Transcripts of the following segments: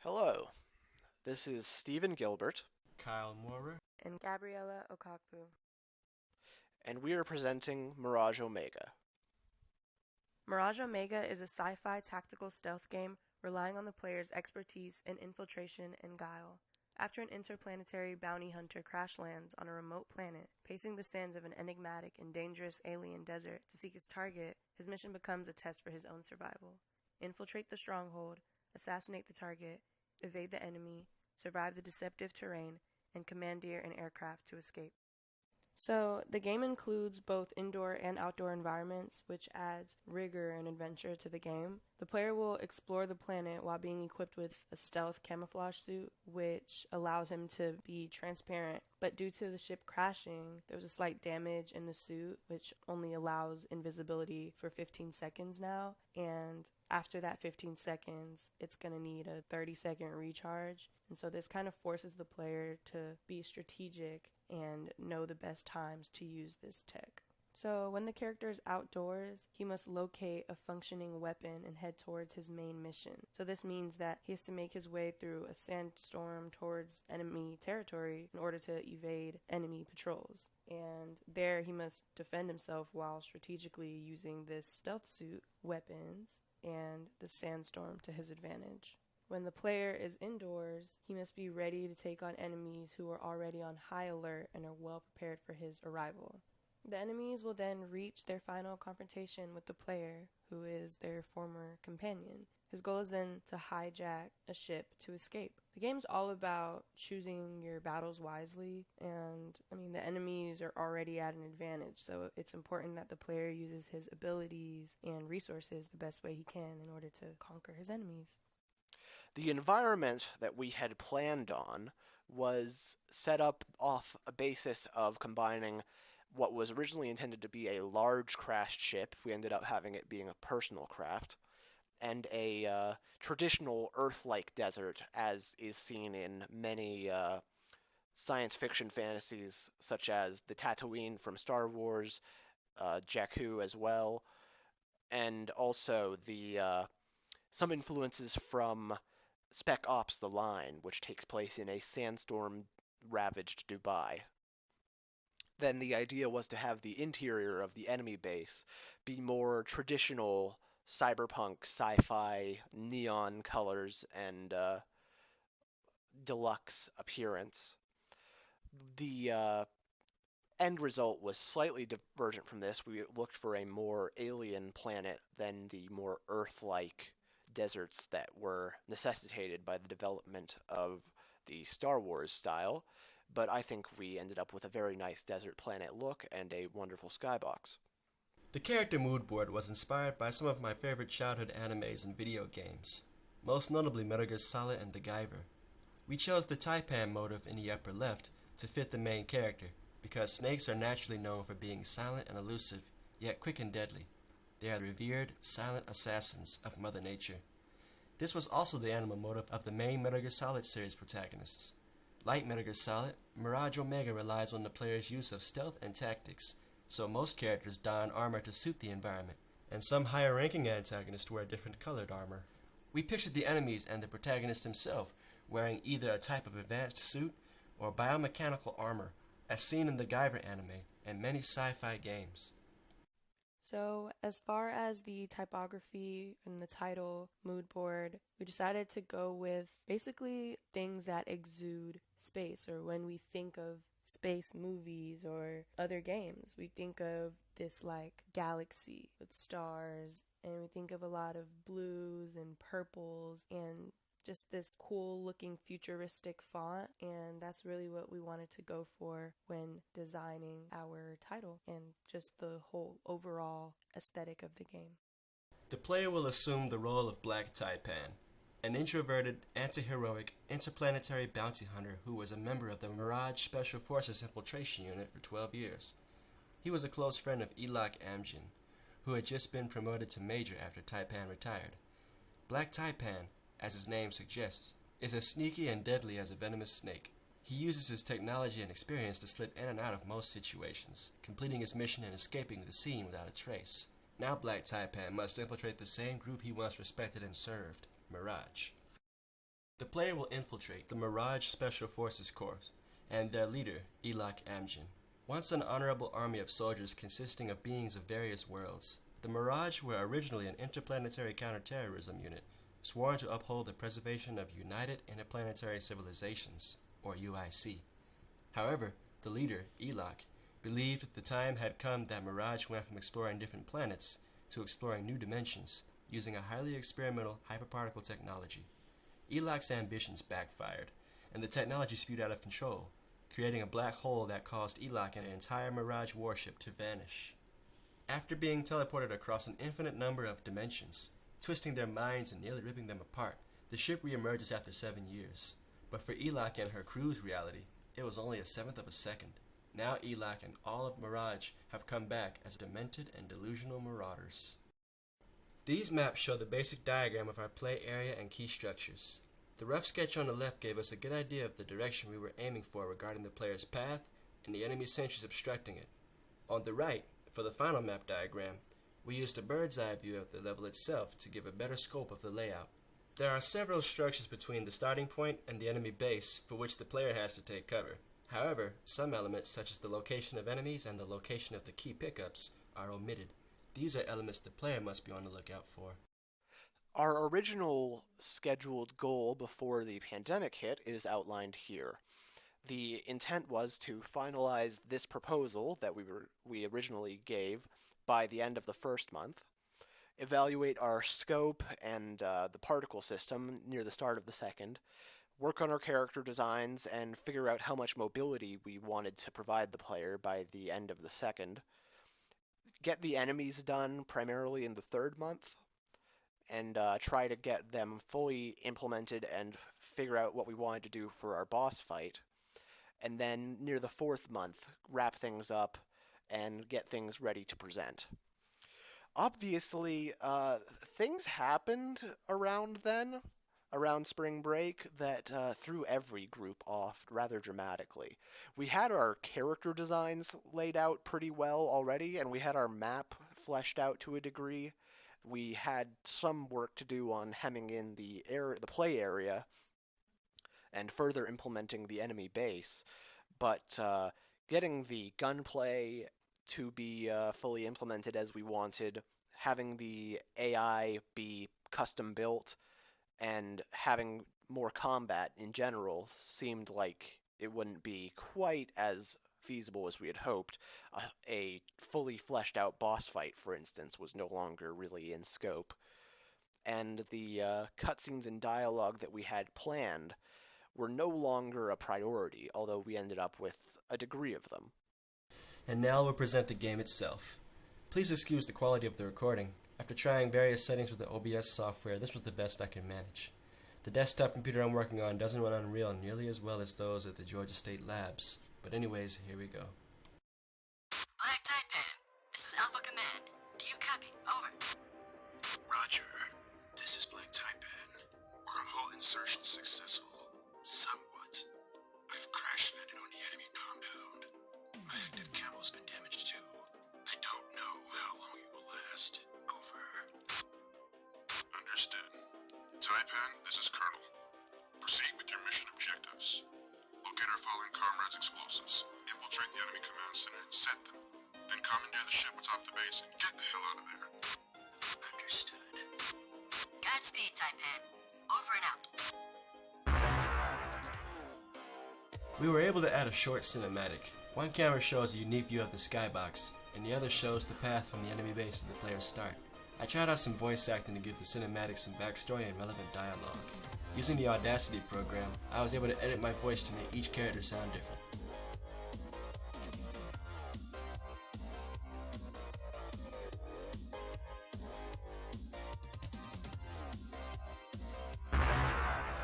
Hello, this is Stephen Gilbert, Kyle Moorer. And Gabriella OkakpuG. and we are presenting Mirage Omega. Mirage Omega is a sci-fi tactical stealth game relying on the player's expertise in infiltration and guile. After an interplanetary bounty hunter crash lands on a remote planet, pacing the sands of an enigmatic and dangerous alien desert to seek his target, his mission becomes a test for his own survival. Infiltrate the stronghold, assassinate the target, evade the enemy, survive the deceptive terrain, and commandeer an aircraft to escape. So, the game includes both indoor and outdoor environments, which adds rigor and adventure to the game. The player will explore the planet while being equipped with a stealth camouflage suit, which allows him to be transparent. But due to the ship crashing, there was a slight damage in the suit, which only allows invisibility for 15 seconds now. And after that 15 seconds, it's going to need a 30-second recharge. And so this kind of forces the player to be strategic and know the best times to use this tech. So when the character is outdoors, he must locate a functioning weapon and head towards his main mission. So this means that he has to make his way through a sandstorm towards enemy territory in order to evade enemy patrols. And there he must defend himself while strategically using this stealth suit, weapons, and the sandstorm to his advantage. When the player is indoors, he must be ready to take on enemies who are already on high alert and are well prepared for his arrival. The enemies will then reach their final confrontation with the player, who is their former companion. His goal is then to hijack a ship to escape. The game's all about choosing your battles wisely, and the enemies are already at an advantage, so it's important that the player uses his abilities and resources the best way he can in order to conquer his enemies. The environment that we had planned on was set up off a basis of combining what was originally intended to be a large crashed ship, we ended up having it being a personal craft, and a traditional Earth-like desert, as is seen in many science fiction fantasies, such as the Tatooine from Star Wars, Jakku as well, and also the some influences from Spec Ops: The Line, which takes place in a sandstorm-ravaged Dubai. Then the idea was to have the interior of the enemy base be more traditional cyberpunk, sci-fi, neon colors, and deluxe appearance. The end result was slightly divergent from this. We looked for a more alien planet than the more Earth-like deserts that were necessitated by the development of the Star Wars style, but I think we ended up with a very nice desert planet look and a wonderful skybox. The character mood board was inspired by some of my favorite childhood animes and video games, most notably Metal Gear Solid and The Guyver. We chose the Taipan motif in the upper left to fit the main character, because snakes are naturally known for being silent and elusive, yet quick and deadly. They are the revered, silent assassins of Mother Nature. This was also the animal motive of the main Metal Gear Solid series protagonists. Like Metal Gear Solid, Mirage Omega relies on the player's use of stealth and tactics, so most characters don armor to suit the environment, and some higher-ranking antagonists wear different colored armor. We pictured the enemies and the protagonist himself wearing either a type of advanced suit or biomechanical armor, as seen in the Guyver anime and many sci-fi games. So, as far as the typography and the title mood board, we decided to go with basically things that exude space, or when we think of space movies or other games, we think of this like galaxy with stars, and we think of a lot of blues and purples and just this cool looking futuristic font, and that's really what we wanted to go for when designing our title and just the whole overall aesthetic of the game. The player will assume the role of Black Taipan, an introverted, anti-heroic, interplanetary bounty hunter who was a member of the Mirage Special Forces Infiltration Unit for 12 years. He was a close friend of Elok Amjin, who had just been promoted to Major after Taipan retired. Black Taipan, as his name suggests, is as sneaky and deadly as a venomous snake. He uses his technology and experience to slip in and out of most situations, completing his mission and escaping the scene without a trace. Now Black Taipan must infiltrate the same group he once respected and served, Mirage. The player will infiltrate the Mirage Special Forces Corps and their leader, OkakpuG. Once an honorable army of soldiers consisting of beings of various worlds, the Mirage were originally an interplanetary counterterrorism unit sworn to uphold the preservation of United Interplanetary Civilizations, or UIC. However, the leader, Okak, believed the time had come that Mirage went from exploring different planets to exploring new dimensions using a highly experimental hyperparticle technology. Okak's ambitions backfired, and the technology spewed out of control, creating a black hole that caused Okak and an entire Mirage warship to vanish. After being teleported across an infinite number of dimensions, twisting their minds and nearly ripping them apart, the ship reemerges after 7 years. But for Okak and her crew's reality, it was only a seventh of a second. Now Okak and all of Mirage have come back as demented and delusional marauders. These maps show the basic diagram of our play area and key structures. The rough sketch on the left gave us a good idea of the direction we were aiming for regarding the player's path and the enemy sentries obstructing it. On the right, for the final map diagram, we used a bird's eye view of the level itself to give a better scope of the layout. There are several structures between the starting point and the enemy base for which the player has to take cover. However, some elements such as the location of enemies and the location of the key pickups are omitted. These are elements the player must be on the lookout for. Our original scheduled goal before the pandemic hit is outlined here. The intent was to finalize this proposal that we originally gave by the end of the first month, evaluate our scope and the particle system near the start of the second, work on our character designs, and figure out how much mobility we wanted to provide the player by the end of the second, get the enemies done primarily in the third month, and try to get them fully implemented and figure out what we wanted to do for our boss fight, and then near the fourth month, wrap things up and get things ready to present. Obviously, things happened around then, around spring break, that threw every group off rather dramatically. We had our character designs laid out pretty well already, and we had our map fleshed out to a degree. We had some work to do on hemming in the play area and further implementing the enemy base, but getting the gunplay to be fully implemented as we wanted, having the AI be custom built, and having more combat in general seemed like it wouldn't be quite as feasible as we had hoped. A fully fleshed out boss fight, for instance, was no longer really in scope. And the cutscenes and dialogue that we had planned were no longer a priority, although we ended up with a degree of them. And now we'll present the game itself. Please excuse the quality of the recording. After trying various settings with the OBS software, this was the best I could manage. The desktop computer I'm working on doesn't run Unreal nearly as well as those at the Georgia State Labs. But anyways, here we go. Black Taipan, this is Alpha Command. Do you copy? Over. Roger. This is Black Taipan. Wormhole insertion successful. Somewhat. I've crash landed on the enemy compound. My active camo's been damaged too. I don't know how long it will last. Over. Understood. Taipan, this is Colonel. Proceed with your mission objectives. Locate our fallen comrades' explosives, infiltrate the enemy command center and set them. Then commandeer the ship atop the base and get the hell out of there. Understood. Godspeed, Taipan. Over and out. We were able to add a short cinematic. One camera shows a unique view of the skybox, and the other shows the path from the enemy base to the player's start. I tried out some voice acting to give the cinematic some backstory and relevant dialogue. Using the Audacity program, I was able to edit my voice to make each character sound different.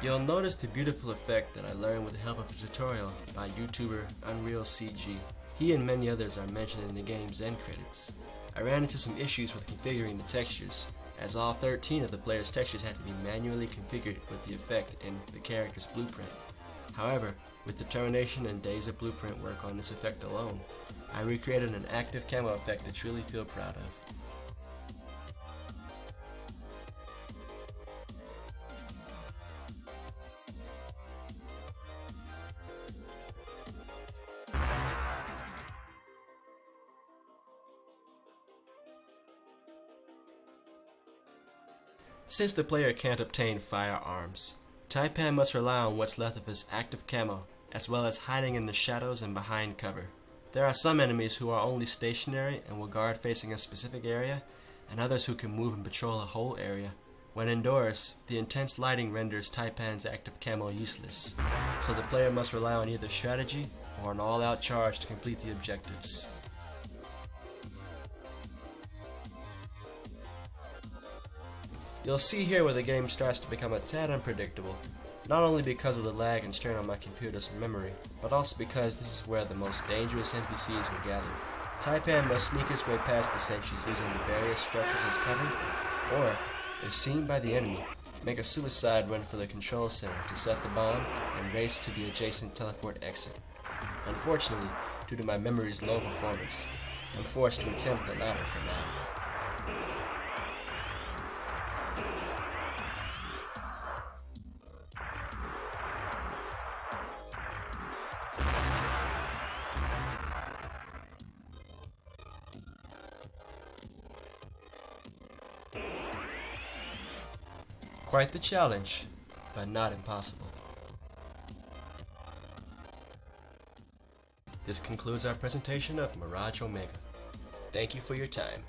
You'll notice the beautiful effect that I learned with the help of a tutorial by YouTuber UnrealCG. He and many others are mentioned in the game's end credits. I ran into some issues with configuring the textures, as all 13 of the player's textures had to be manually configured with the effect in the character's blueprint. However, with determination and days of blueprint work on this effect alone, I recreated an active camo effect to truly feel proud of. Since the player can't obtain firearms, Taipan must rely on what's left of his active camo, as well as hiding in the shadows and behind cover. There are some enemies who are only stationary and will guard facing a specific area, and others who can move and patrol a whole area. When indoors, the intense lighting renders Taipan's active camo useless, so the player must rely on either strategy or an all-out charge to complete the objectives. You'll see here where the game starts to become a tad unpredictable, not only because of the lag and strain on my computer's memory, but also because this is where the most dangerous NPCs will gather. Taipan must sneak his way past the sentries using the various structures as cover, or, if seen by the enemy, make a suicide run for the control center to set the bomb and race to the adjacent teleport exit. Unfortunately, due to my memory's low performance, I'm forced to attempt the latter for now. Quite the challenge, but not impossible. This concludes our presentation of Mirage Omega. Thank you for your time.